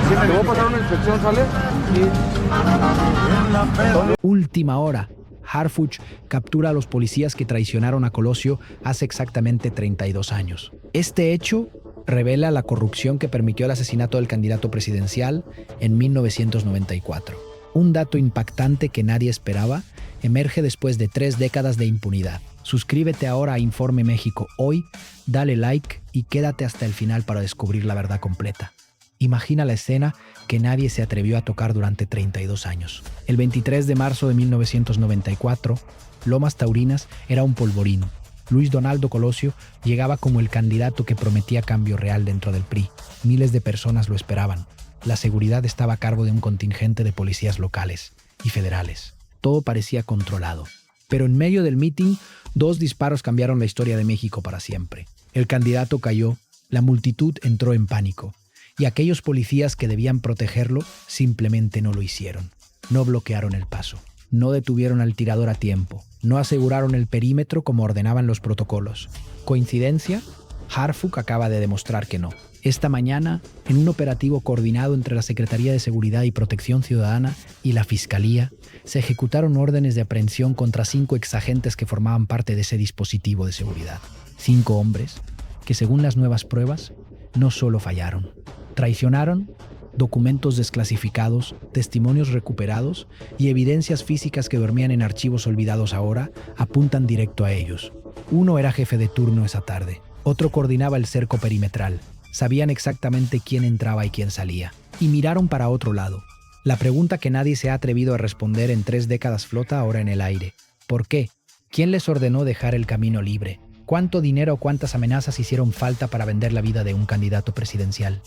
Te voy a pasar una inspección, ¿sale? Sí. Última hora. Harfuch captura a los policías que traicionaron a Colosio hace exactamente 32 años. Este hecho revela la corrupción que permitió el asesinato del candidato presidencial en 1994. Un dato impactante que nadie esperaba emerge después de 3 décadas de impunidad. Suscríbete ahora a Informe México hoy, dale like y quédate hasta el final para descubrir la verdad completa. Imagina la escena que nadie se atrevió a tocar durante 32 años. El 23 de marzo de 1994, Lomas Taurinas era un polvorín. Luis Donaldo Colosio llegaba como el candidato que prometía cambio real dentro del PRI. Miles de personas lo esperaban. La seguridad estaba a cargo de un contingente de policías locales y federales. Todo parecía controlado. Pero en medio del mitin, 2 disparos cambiaron la historia de México para siempre. El candidato cayó, la multitud entró en pánico. Y aquellos policías que debían protegerlo simplemente no lo hicieron. No bloquearon el paso. No detuvieron al tirador a tiempo. No aseguraron el perímetro como ordenaban los protocolos. ¿Coincidencia? Harfuch acaba de demostrar que no. Esta mañana, en un operativo coordinado entre la Secretaría de Seguridad y Protección Ciudadana y la Fiscalía, se ejecutaron órdenes de aprehensión contra 5 exagentes que formaban parte de ese dispositivo de seguridad. 5 hombres que, según las nuevas pruebas, no solo fallaron. Traicionaron, documentos desclasificados, testimonios recuperados y evidencias físicas que dormían en archivos olvidados ahora apuntan directo a ellos. Uno era jefe de turno esa tarde, otro coordinaba el cerco perimetral. Sabían exactamente quién entraba y quién salía. Y miraron para otro lado. La pregunta que nadie se ha atrevido a responder en 3 décadas flota ahora en el aire. ¿Por qué? ¿Quién les ordenó dejar el camino libre? ¿Cuánto dinero o cuántas amenazas hicieron falta para vender la vida de un candidato presidencial?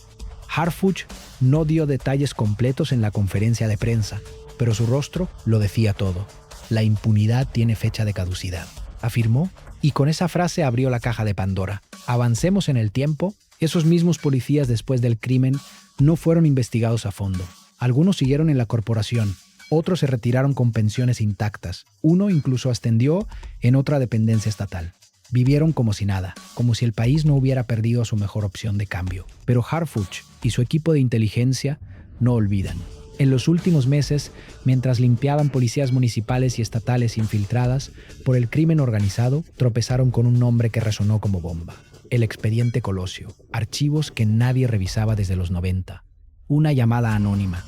Harfuch no dio detalles completos en la conferencia de prensa, pero su rostro lo decía todo. La impunidad tiene fecha de caducidad, afirmó, y con esa frase abrió la caja de Pandora. Avancemos en el tiempo. Esos mismos policías después del crimen no fueron investigados a fondo. Algunos siguieron en la corporación, otros se retiraron con pensiones intactas. Uno incluso ascendió en otra dependencia estatal. Vivieron como si nada, como si el país no hubiera perdido a su mejor opción de cambio. Pero Harfuch y su equipo de inteligencia no olvidan. En los últimos meses, mientras limpiaban policías municipales y estatales infiltradas por el crimen organizado, tropezaron con un nombre que resonó como bomba. El expediente Colosio, archivos que nadie revisaba desde los 90. Una llamada anónima,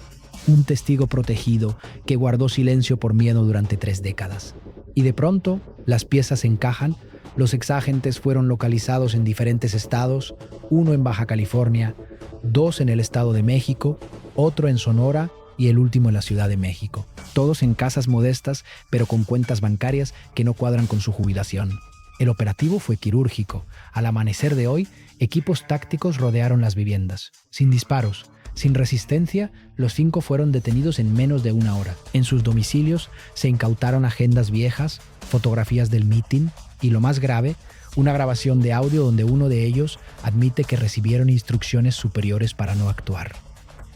un testigo protegido que guardó silencio por miedo durante 3 décadas. Y de pronto, las piezas encajan. Los exagentes fueron localizados en diferentes estados, uno en Baja California, 2 en el Estado de México, otro en Sonora y el último en la Ciudad de México. Todos en casas modestas, pero con cuentas bancarias que no cuadran con su jubilación. El operativo fue quirúrgico. Al amanecer de hoy, equipos tácticos rodearon las viviendas. Sin disparos, sin resistencia, los 5 fueron detenidos en menos de 1 hora. En sus domicilios se incautaron agendas viejas, fotografías del mitin y, lo más grave, una grabación de audio donde uno de ellos admite que recibieron instrucciones superiores para no actuar.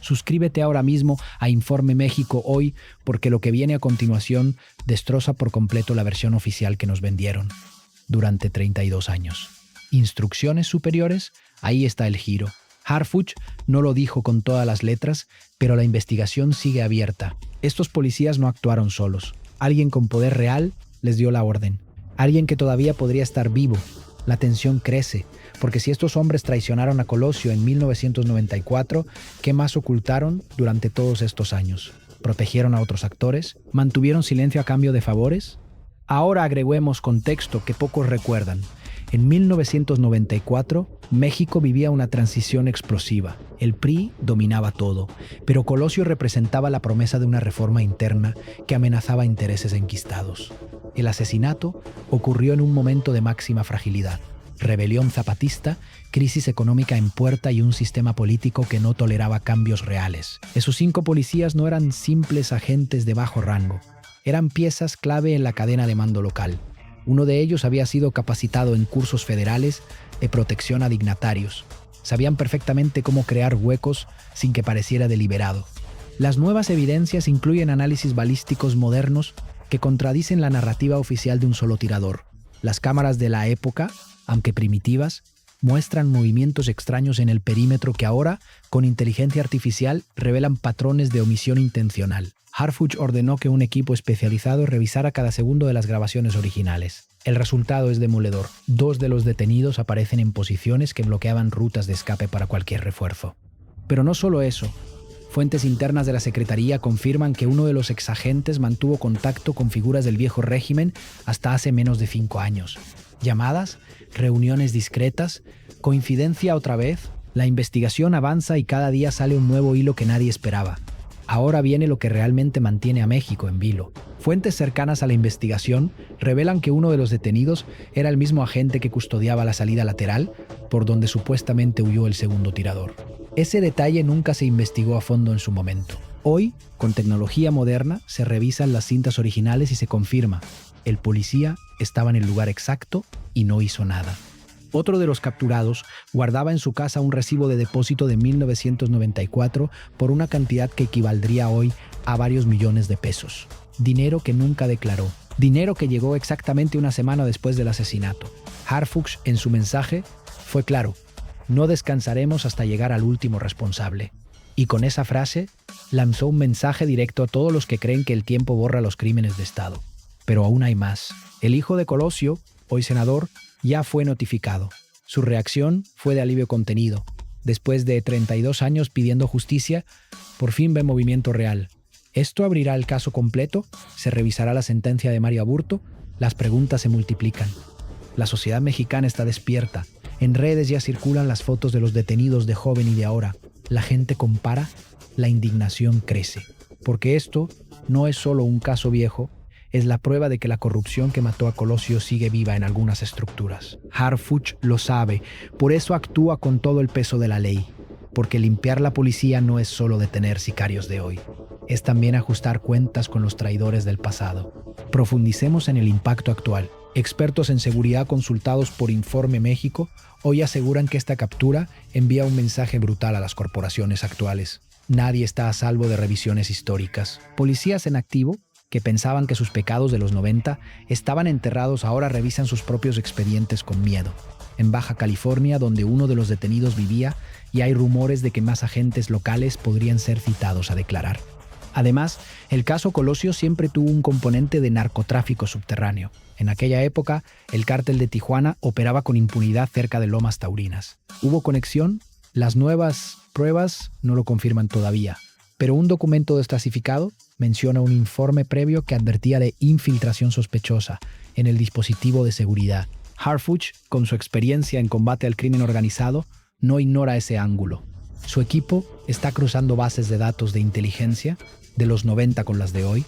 Suscríbete ahora mismo a Informe México hoy, porque lo que viene a continuación destroza por completo la versión oficial que nos vendieron durante 32 años. ¿Instrucciones superiores? Ahí está el giro. Harfuch no lo dijo con todas las letras, pero la investigación sigue abierta. Estos policías no actuaron solos. Alguien con poder real les dio la orden. Alguien que todavía podría estar vivo. La tensión crece, porque si estos hombres traicionaron a Colosio en 1994, ¿qué más ocultaron durante todos estos años? ¿Protegieron a otros actores? ¿Mantuvieron silencio a cambio de favores? Ahora agreguemos contexto que pocos recuerdan. En 1994, México vivía una transición explosiva. El PRI dominaba todo, pero Colosio representaba la promesa de una reforma interna que amenazaba intereses enquistados. El asesinato ocurrió en un momento de máxima fragilidad. Rebelión zapatista, crisis económica en puerta y un sistema político que no toleraba cambios reales. Esos 5 policías no eran simples agentes de bajo rango. Eran piezas clave en la cadena de mando local. Uno de ellos había sido capacitado en cursos federales de protección a dignatarios. Sabían perfectamente cómo crear huecos sin que pareciera deliberado. Las nuevas evidencias incluyen análisis balísticos modernos que contradicen la narrativa oficial de un solo tirador. Las cámaras de la época, aunque primitivas, muestran movimientos extraños en el perímetro que ahora, con inteligencia artificial, revelan patrones de omisión intencional. Harfuch ordenó que un equipo especializado revisara cada segundo de las grabaciones originales. El resultado es demoledor. 2 de los detenidos aparecen en posiciones que bloqueaban rutas de escape para cualquier refuerzo. Pero no solo eso. Fuentes internas de la Secretaría confirman que uno de los exagentes mantuvo contacto con figuras del viejo régimen hasta hace menos de 5 años. Llamadas, reuniones discretas, coincidencia otra vez. La investigación avanza y cada día sale un nuevo hilo que nadie esperaba. Ahora viene lo que realmente mantiene a México en vilo. Fuentes cercanas a la investigación revelan que uno de los detenidos era el mismo agente que custodiaba la salida lateral por donde supuestamente huyó el segundo tirador. Ese detalle nunca se investigó a fondo en su momento. Hoy, con tecnología moderna, se revisan las cintas originales y se confirma: el policía estaba en el lugar exacto y no hizo nada. Otro de los capturados guardaba en su casa un recibo de depósito de 1994 por una cantidad que equivaldría hoy a varios millones de pesos. Dinero que nunca declaró. Dinero que llegó exactamente una semana después del asesinato. Harfuch, en su mensaje, fue claro: no descansaremos hasta llegar al último responsable. Y con esa frase, lanzó un mensaje directo a todos los que creen que el tiempo borra los crímenes de Estado. Pero aún hay más. El hijo de Colosio, hoy senador, ya fue notificado. Su reacción fue de alivio contenido. Después de 32 años pidiendo justicia, por fin ve movimiento real. ¿Esto abrirá el caso completo? ¿Se revisará la sentencia de Mario Aburto? Las preguntas se multiplican. La sociedad mexicana está despierta. En redes ya circulan las fotos de los detenidos de joven y de ahora. La gente compara, la indignación crece. Porque esto no es solo un caso viejo, es la prueba de que la corrupción que mató a Colosio sigue viva en algunas estructuras. Harfuch lo sabe, por eso actúa con todo el peso de la ley. Porque limpiar la policía no es solo detener sicarios de hoy, es también ajustar cuentas con los traidores del pasado. Profundicemos en el impacto actual. Expertos en seguridad consultados por Informe México hoy aseguran que esta captura envía un mensaje brutal a las corporaciones actuales. Nadie está a salvo de revisiones históricas. Policías en activo, que pensaban que sus pecados de los 90 estaban enterrados, ahora revisan sus propios expedientes con miedo. En Baja California, donde uno de los detenidos vivía, y hay rumores de que más agentes locales podrían ser citados a declarar. Además, el caso Colosio siempre tuvo un componente de narcotráfico subterráneo. En aquella época, el cártel de Tijuana operaba con impunidad cerca de Lomas Taurinas. ¿Hubo conexión? Las nuevas pruebas no lo confirman todavía. Pero un documento desclasificado menciona un informe previo que advertía de infiltración sospechosa en el dispositivo de seguridad. Harfuch, con su experiencia en combate al crimen organizado, no ignora ese ángulo. Su equipo está cruzando bases de datos de inteligencia de los 90 con las de hoy.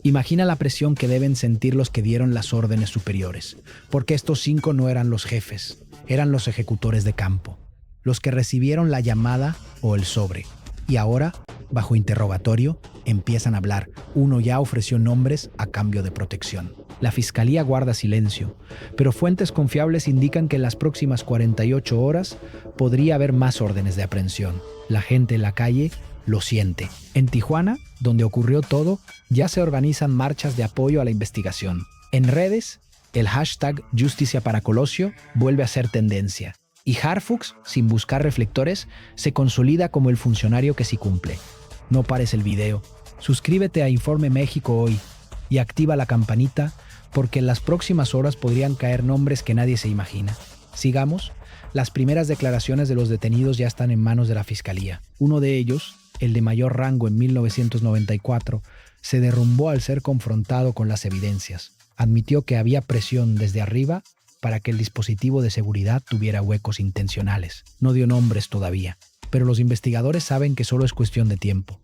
Imagina la presión que deben sentir los que dieron las órdenes superiores, porque estos 5 no eran los jefes, eran los ejecutores de campo, los que recibieron la llamada o el sobre. Y ahora, bajo interrogatorio, empiezan a hablar. Uno ya ofreció nombres a cambio de protección. La fiscalía guarda silencio, pero fuentes confiables indican que en las próximas 48 horas podría haber más órdenes de aprehensión. La gente en la calle lo siente. En Tijuana, donde ocurrió todo, ya se organizan marchas de apoyo a la investigación. En redes, el hashtag Justicia para Colosio vuelve a ser tendencia. Y Harfuch, sin buscar reflectores, se consolida como el funcionario que sí cumple. No pares el video. Suscríbete a Informe México hoy y activa la campanita, porque en las próximas horas podrían caer nombres que nadie se imagina. Sigamos. Las primeras declaraciones de los detenidos ya están en manos de la fiscalía. Uno de ellos, el de mayor rango en 1994, se derrumbó al ser confrontado con las evidencias. Admitió que había presión desde arriba para que el dispositivo de seguridad tuviera huecos intencionales. No dio nombres todavía, pero los investigadores saben que solo es cuestión de tiempo.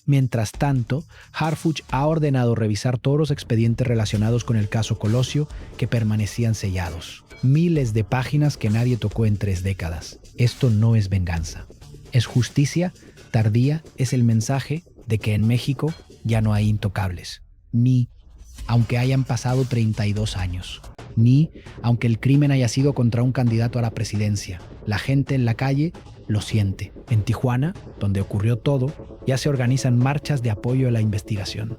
Mientras tanto, Harfuch ha ordenado revisar todos los expedientes relacionados con el caso Colosio que permanecían sellados. Miles de páginas que nadie tocó en 3 décadas. Esto no es venganza. Es justicia tardía, es el mensaje de que en México ya no hay intocables. Ni aunque hayan pasado 32 años. Ni aunque el crimen haya sido contra un candidato a la presidencia. La gente en la calle lo siente. En Tijuana, donde ocurrió todo, ya se organizan marchas de apoyo a la investigación.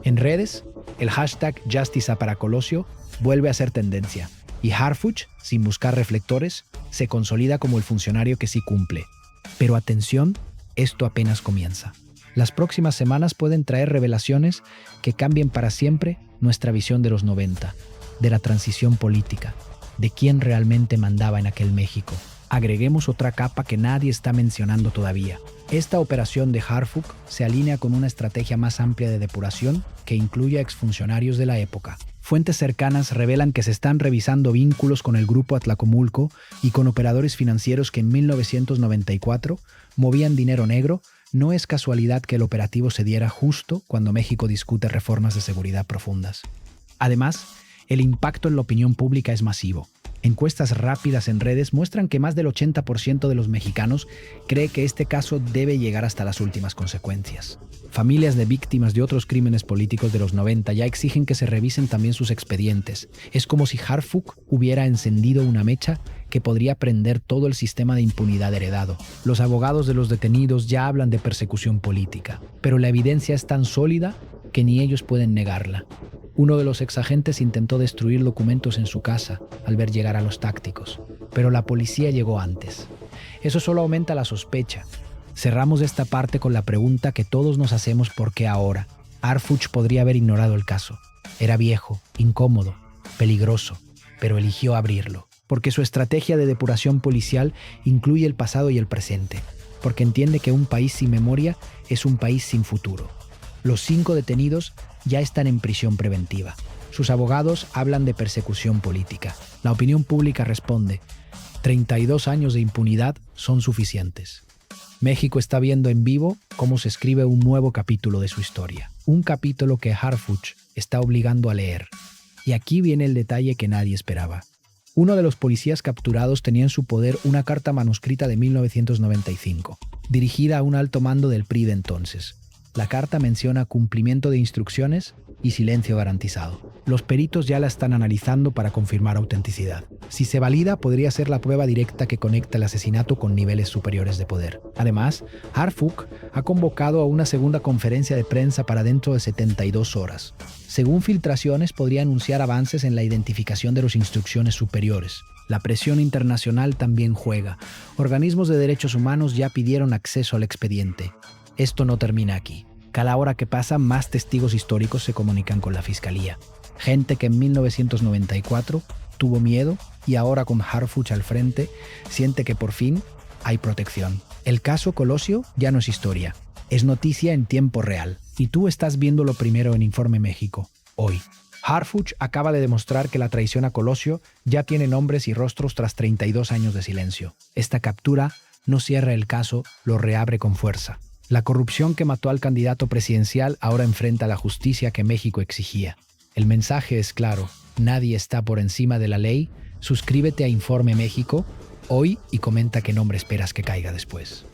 En redes, el hashtag Justicia para Colosio vuelve a ser tendencia. Y Harfuch, sin buscar reflectores, se consolida como el funcionario que sí cumple. Pero atención, esto apenas comienza. Las próximas semanas pueden traer revelaciones que cambien para siempre nuestra visión de los 90, de la transición política, de quién realmente mandaba en aquel México. Agreguemos otra capa que nadie está mencionando todavía. Esta operación de Harfuch se alinea con una estrategia más amplia de depuración que incluye a exfuncionarios de la época. Fuentes cercanas revelan que se están revisando vínculos con el grupo Atlacomulco y con operadores financieros que en 1994 movían dinero negro. No es casualidad que el operativo se diera justo cuando México discute reformas de seguridad profundas. Además, el impacto en la opinión pública es masivo. Encuestas rápidas en redes muestran que más del 80% de los mexicanos cree que este caso debe llegar hasta las últimas consecuencias. Familias de víctimas de otros crímenes políticos de los 90 ya exigen que se revisen también sus expedientes. Es como si Harfuch hubiera encendido una mecha que podría prender todo el sistema de impunidad heredado. Los abogados de los detenidos ya hablan de persecución política, pero la evidencia es tan sólida que ni ellos pueden negarla. Uno de los exagentes intentó destruir documentos en su casa al ver llegar a los tácticos, pero la policía llegó antes. Eso solo aumenta la sospecha. Cerramos esta parte con la pregunta que todos nos hacemos: ¿por qué ahora? Harfuch podría haber ignorado el caso. Era viejo, incómodo, peligroso, pero eligió abrirlo, porque su estrategia de depuración policial incluye el pasado y el presente, porque entiende que un país sin memoria es un país sin futuro. Los 5 detenidos ya están en prisión preventiva. Sus abogados hablan de persecución política. La opinión pública responde: 32 años de impunidad son suficientes. México está viendo en vivo cómo se escribe un nuevo capítulo de su historia. Un capítulo que Harfuch está obligando a leer. Y aquí viene el detalle que nadie esperaba. Uno de los policías capturados tenía en su poder una carta manuscrita de 1995, dirigida a un alto mando del PRI de entonces. La carta menciona cumplimiento de instrucciones y silencio garantizado. Los peritos ya la están analizando para confirmar autenticidad. Si se valida, podría ser la prueba directa que conecta el asesinato con niveles superiores de poder. Además, Harfuch ha convocado a una segunda conferencia de prensa para dentro de 72 horas. Según filtraciones, podría anunciar avances en la identificación de las instrucciones superiores. La presión internacional también juega. Organismos de derechos humanos ya pidieron acceso al expediente. Esto no termina aquí. Cada hora que pasa, más testigos históricos se comunican con la fiscalía. Gente que en 1994 tuvo miedo y ahora con Harfuch al frente siente que por fin hay protección. El caso Colosio ya no es historia, es noticia en tiempo real. Y tú estás viéndolo primero en Informe México, hoy. Harfuch acaba de demostrar que la traición a Colosio ya tiene nombres y rostros tras 32 años de silencio. Esta captura no cierra el caso, lo reabre con fuerza. La corrupción que mató al candidato presidencial ahora enfrenta la justicia que México exigía. El mensaje es claro: nadie está por encima de la ley. Suscríbete a Informe México hoy y comenta qué nombre esperas que caiga después.